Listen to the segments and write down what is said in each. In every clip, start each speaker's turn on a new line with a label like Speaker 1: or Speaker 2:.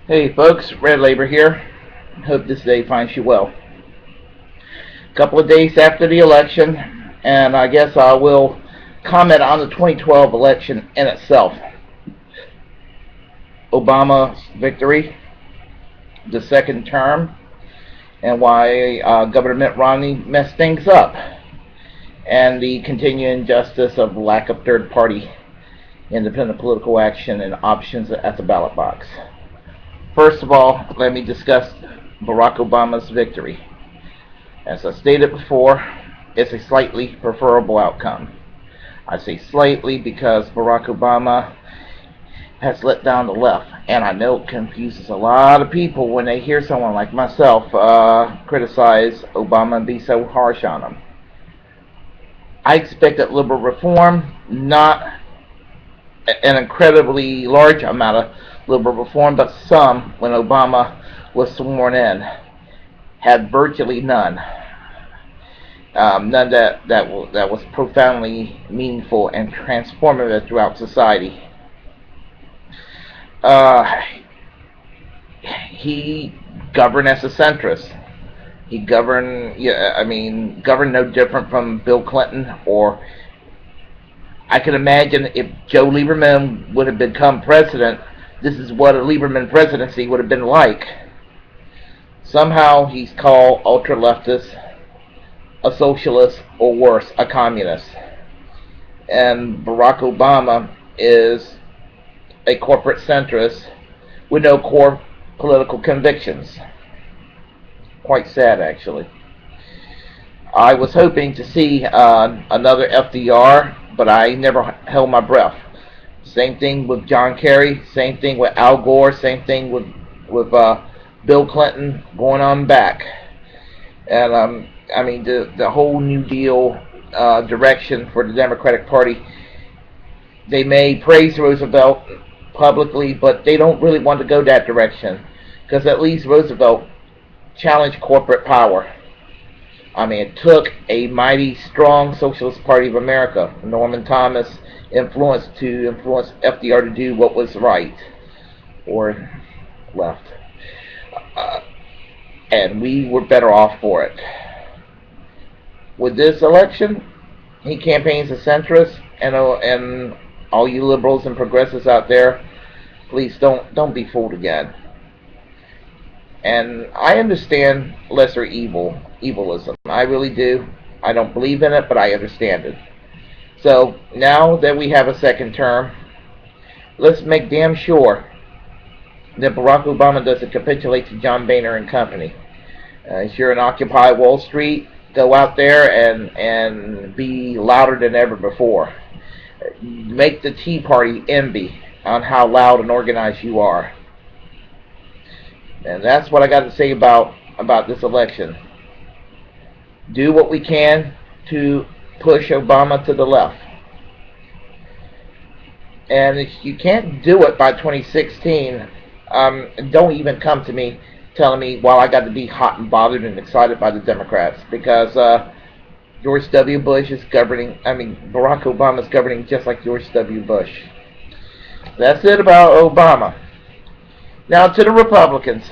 Speaker 1: Hey folks, Red Labor here. Hope this day finds you well. A couple of days after the election, and I guess I will comment on the 2012 election in itself. Obama's victory, the second term, and why Governor Mitt Romney messed things up, and the continuing injustice of lack of third-party independent political action and options at the ballot box. First of all, let me discuss Barack Obama's victory. As I stated before, it's a slightly preferable outcome. I say slightly because Barack Obama has let down the left, and I know it confuses a lot of people when they hear someone like myself criticize Obama and be so harsh on him. I expected liberal reform, not an incredibly large amount of liberal reform, but some when Obama was sworn in. Had virtually none. None that was profoundly meaningful and transformative throughout society. He governed as a centrist. He governed, governed no different from Bill Clinton, or I can imagine if Joe Lieberman would have become president, this is what a Lieberman presidency would have been like. Somehow he's called ultra-leftist, a socialist, or worse, a communist. And Barack Obama is a corporate centrist with no core political convictions. Quite sad, actually. I was hoping to see another FDR, but I never held my breath. Same thing with John Kerry, same thing with Al Gore, same thing with Bill Clinton, going on back. And the whole New Deal direction for the Democratic Party, they may praise Roosevelt publicly, but they don't really want to go that direction, because at least Roosevelt challenged corporate power. It took a mighty strong Socialist Party of America, Norman Thomas, to influence FDR to do what was right, or left. And we were better off for it. With this election, he campaigns a centrist, and all you liberals and progressives out there, please don't be fooled again. And I understand lesser evilism. I really do. I don't believe in it, but I understand it. So now that we have a second term, let's make damn sure that Barack Obama doesn't capitulate to John Boehner and company. If you're in Occupy Wall Street, go out there and be louder than ever before. Make the Tea Party envy on how loud and organized you are. And that's what I got to say about this election. Do what we can to push Obama to the left. And if you can't do it by 2016, don't even come to me telling me, well, I got to be hot and bothered and excited by the Democrats, because George W. Bush is governing, Barack Obama is governing just like George W. Bush. That's it about Obama. Now to the Republicans.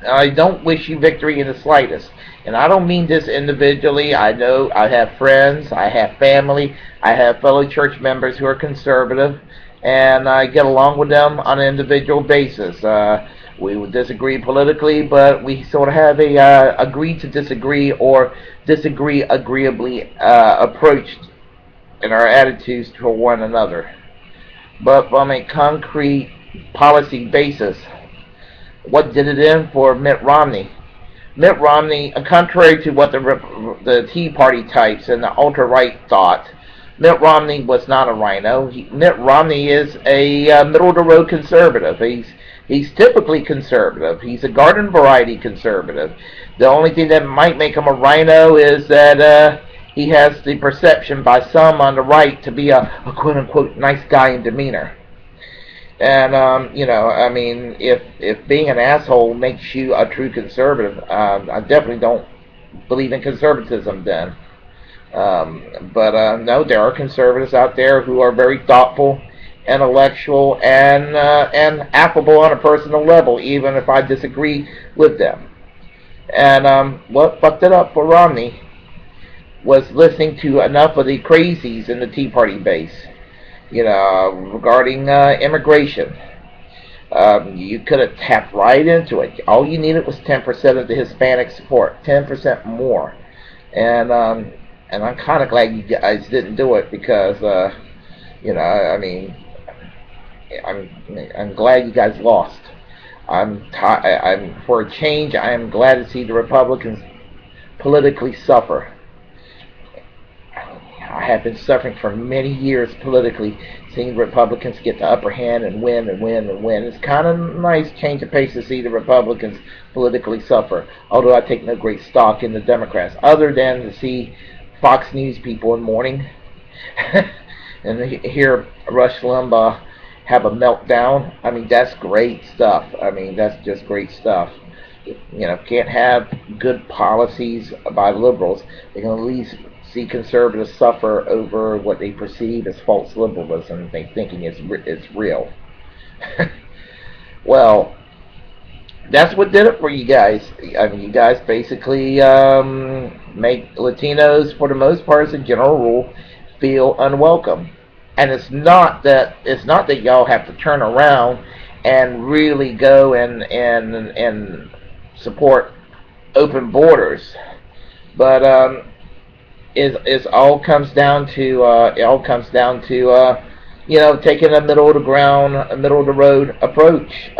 Speaker 1: I don't wish you victory in the slightest. And I don't mean this individually. I know I have friends, I have family, I have fellow church members who are conservative, and I get along with them on an individual basis. We would disagree politically, but we sort of have a agree to disagree, or disagree agreeably approach in our attitudes toward one another. But from a concrete policy basis, what did it in for Mitt Romney? Mitt Romney, contrary to what the Tea Party types and the ultra-right thought, Mitt Romney was not a rhino. Mitt Romney is a middle-of-the-road conservative. He's typically conservative. He's a garden variety conservative. The only thing that might make him a rhino is that he has the perception by some on the right to be a quote-unquote nice guy in demeanor. And, if being an asshole makes you a true conservative, I definitely don't believe in conservatism then. But no, there are conservatives out there who are very thoughtful intellectual, and affable on a personal level, even if I disagree with them. And what fucked it up for Romney was listening to enough of the crazies in the Tea Party base, regarding immigration. You could have tapped right into it. All you needed was 10% of the Hispanic support, 10% more. And I'm kind of glad you guys didn't do it because, I mean, I'm glad you guys lost. I'm for a change. I am glad to see the Republicans politically suffer. I have been suffering for many years politically, seeing Republicans get the upper hand and win and win and win. It's kind of a nice change of pace to see the Republicans politically suffer, although I take no great stock in the Democrats, other than to see Fox News people in the morning and hear Rush Limbaugh have a meltdown. I mean, that's great stuff. I mean, that's just great stuff. Can't have good policies by liberals. They can at least see conservatives suffer over what they perceive as false liberalism, they thinking it's real. Well, that's what did it for you guys. I mean, you guys basically make Latinos, for the most part, as a general rule, feel unwelcome. And it's not that y'all have to turn around and really go and support open borders, but it all comes down to taking a middle of the ground, a middle of the road approach,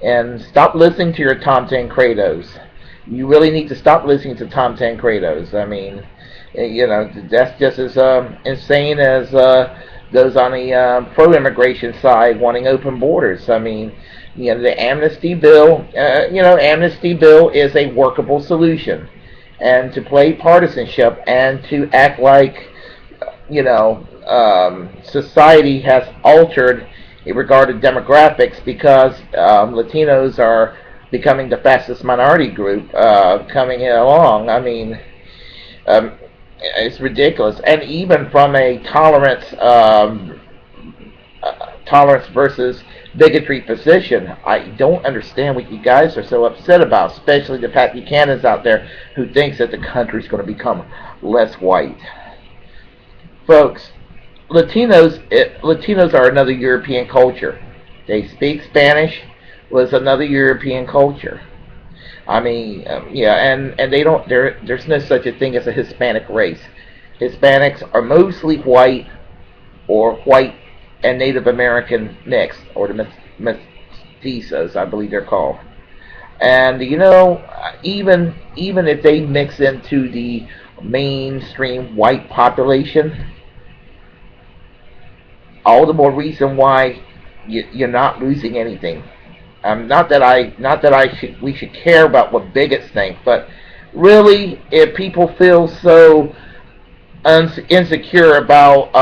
Speaker 1: and stop listening to your Tom Tancredos. You really need to stop listening to Tom Tancredos. I mean, that's just as insane as those on the pro-immigration side wanting open borders. I mean, the amnesty bill. Amnesty bill is a workable solution. And to play partisanship and to act like, society has altered in regard to demographics because Latinos are becoming the fastest minority group coming along. I mean, it's ridiculous. And even from a tolerance versus bigotry position, I don't understand what you guys are so upset about, especially the Pat Buchanans out there who thinks that the country's going to become less white. Folks, Latinos are another European culture. They speak Spanish, was another European culture. I mean, and they don't. There's no such a thing as a Hispanic race. Hispanics are mostly white or white and Native American mixed, or the mestizos, I believe they're called. And even if they mix into the mainstream white population, all the more reason why you're not losing anything. Not that we should care about what bigots think, but really, if people feel so insecure about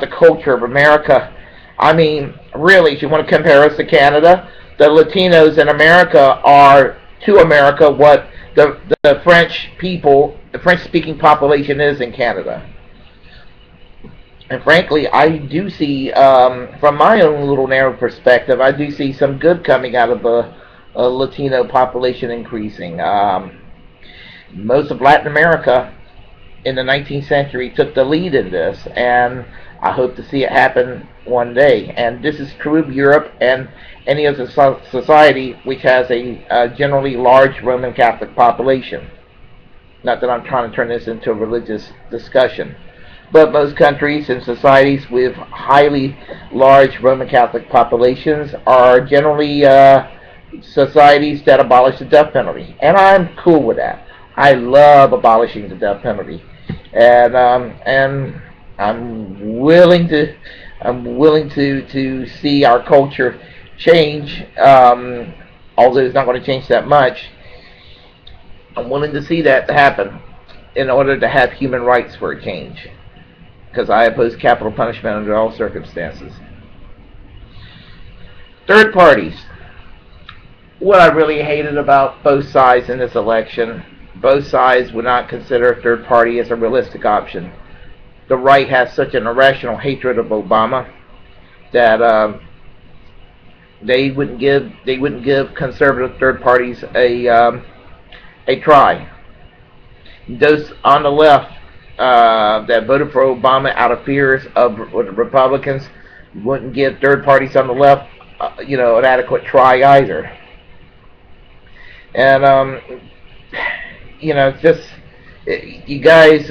Speaker 1: the culture of America, I mean, really, if you want to compare us to Canada, the Latinos in America are to America what the French people, the French-speaking population is in Canada. And frankly, I do see, from my own little narrow perspective, I do see some good coming out of the Latino population increasing. Most of Latin America in the 19th century took the lead in this, and I hope to see it happen one day. And this is true of Europe and any other society which has a generally large Roman Catholic population. Not that I'm trying to turn this into a religious discussion, but most countries and societies with highly large Roman Catholic populations are generally societies that abolish the death penalty, and I'm cool with that. I love abolishing the death penalty, and I'm willing to see our culture change, although it's not going to change that much. I'm willing to see that happen in order to have human rights for a change, because I oppose capital punishment under all circumstances. Third parties. What I really hated about both sides in this election, both sides would not consider a third party as a realistic option. The right has such an irrational hatred of Obama that they wouldn't give conservative third parties a try. Those on the left that voted for Obama out of fears of Republicans wouldn't give third parties on the left, an adequate try either. And just you guys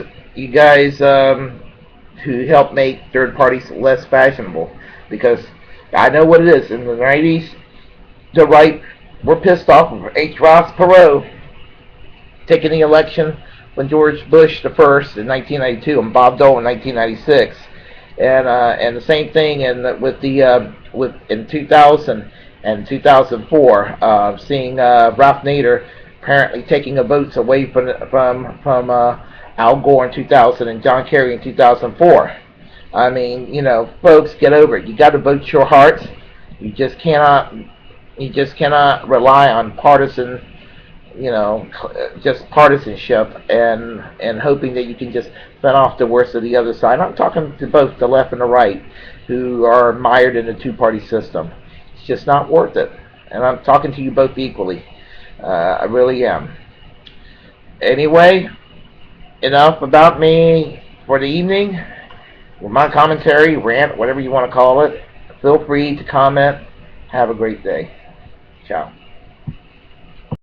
Speaker 1: who help make third parties less fashionable, because I know what it is. In the 90s, the right were pissed off of H. Ross Perot taking the election when George Bush the first in 1992 and Bob Dole in 1996, and the same thing in 2000 and 2004, seeing Ralph Nader apparently taking votes away from Al Gore in 2000 and John Kerry in 2004. I mean, folks, get over it. You got to vote your hearts. You just cannot rely on just partisanship and hoping that you can just fend off the worst of the other side. I'm talking to both the left and the right who are mired in a two-party system. It's just not worth it. And I'm talking to you both equally. I really am. Anyway, enough about me for the evening. With my commentary, rant, whatever you want to call it. Feel free to comment. Have a great day. Ciao.